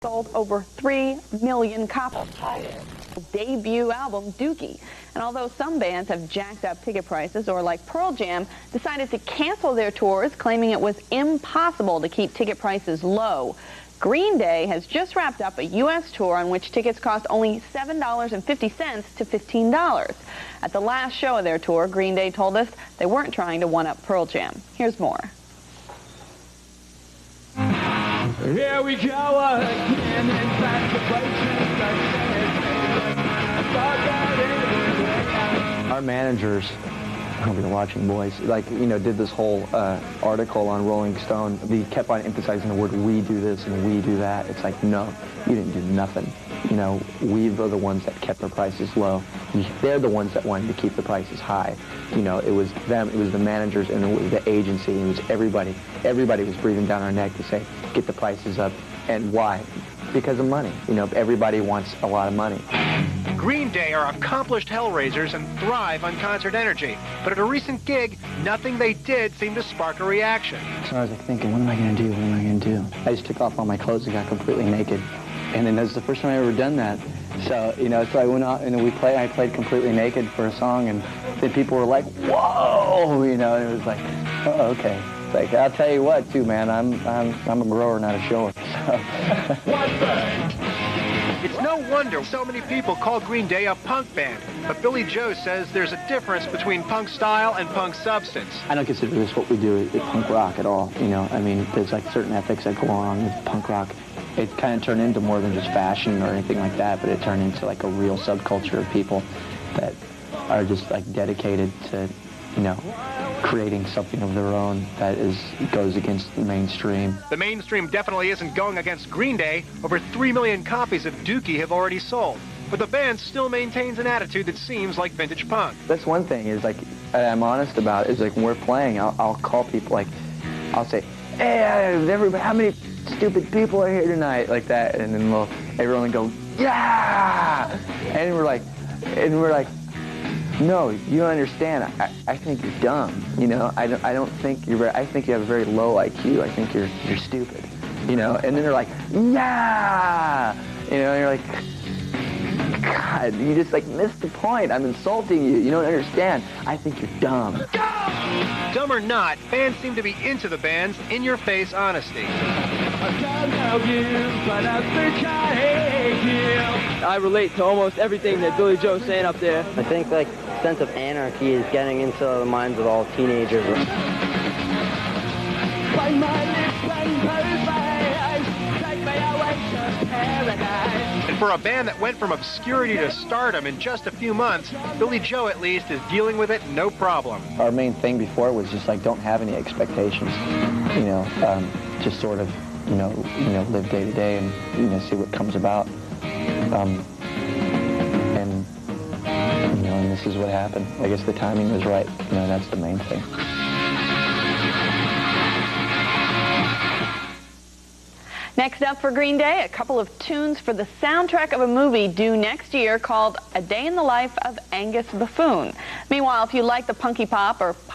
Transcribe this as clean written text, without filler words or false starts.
sold over 3 million copies. Debut album Dookie. And although some bands have jacked up ticket prices, or like Pearl Jam, decided to cancel their tours, claiming it was impossible to keep ticket prices low, Green Day has just wrapped up a U.S. tour on which tickets cost only $7.50 to $15. At the last show of their tour, Green Day told us they weren't trying to one-up Pearl Jam. Here's more. Here we go again, Our managers, I hope you're watching, boys, did this whole article on Rolling Stone. They kept on emphasizing the word "we do this" and "we do that." It's like, no, you didn't do nothing. We were the ones that kept the prices low. They're the ones that wanted to keep the prices high. It was them, it was the managers, and it was the agency, and it was everybody. Everybody was breathing down our neck to say, get the prices up. And why? Because of money. Everybody wants a lot of money. Green Day are accomplished hellraisers and thrive on concert energy. But at a recent gig, nothing they did seemed to spark a reaction. So I was thinking, what am I going to do? What am I going to do? I just took off all my clothes and got completely naked. And then that's the first time I ever done that. So, so I went out and I played completely naked for a song, and then people were like, whoa, and it was like, oh, okay. It's like, I'll tell you what, too, man, I'm a grower, not a shower. So. It's no wonder so many people call Green Day a punk band. But Billie Joe says there's a difference between punk style and punk substance. I don't consider this what we do is punk rock at all. There's certain ethics that go along with punk rock. It kind of turned into more than just fashion or anything like that, but it turned into a real subculture of people that are just dedicated to, creating something of their own that goes against the mainstream. The mainstream definitely isn't going against Green Day. Over 3 million copies of Dookie have already sold. But the band still maintains an attitude that seems like vintage punk. That's one thing I'm honest about is when we're playing, I'll call people I'll say, hey, everybody, how many stupid people are here tonight, like that, and then everyone will go, yeah, and we're like, no, you don't understand. I think you're dumb. I don't think you're. I think you have a very low IQ. I think you're stupid. And then they're like, yeah, and you're like, God, you just missed the point. I'm insulting you. You don't understand. I think you're dumb. Dumb or not, fans seem to be into the band's in-your-face honesty. I relate to almost everything that Billie Joe's saying up there. I think sense of anarchy is getting into the minds of all teenagers. And for a band that went from obscurity to stardom in just a few months, Billie Joe at least is dealing with it no problem. Our main thing before was just don't have any expectations. Just sort of live day to day and see what comes about. And this is what happened. I guess the timing was right. That's the main thing. Next up for Green Day, a couple of tunes for the soundtrack of a movie due next year called A Day in the Life of Angus Buffoon. Meanwhile, if you like the punky pop or pop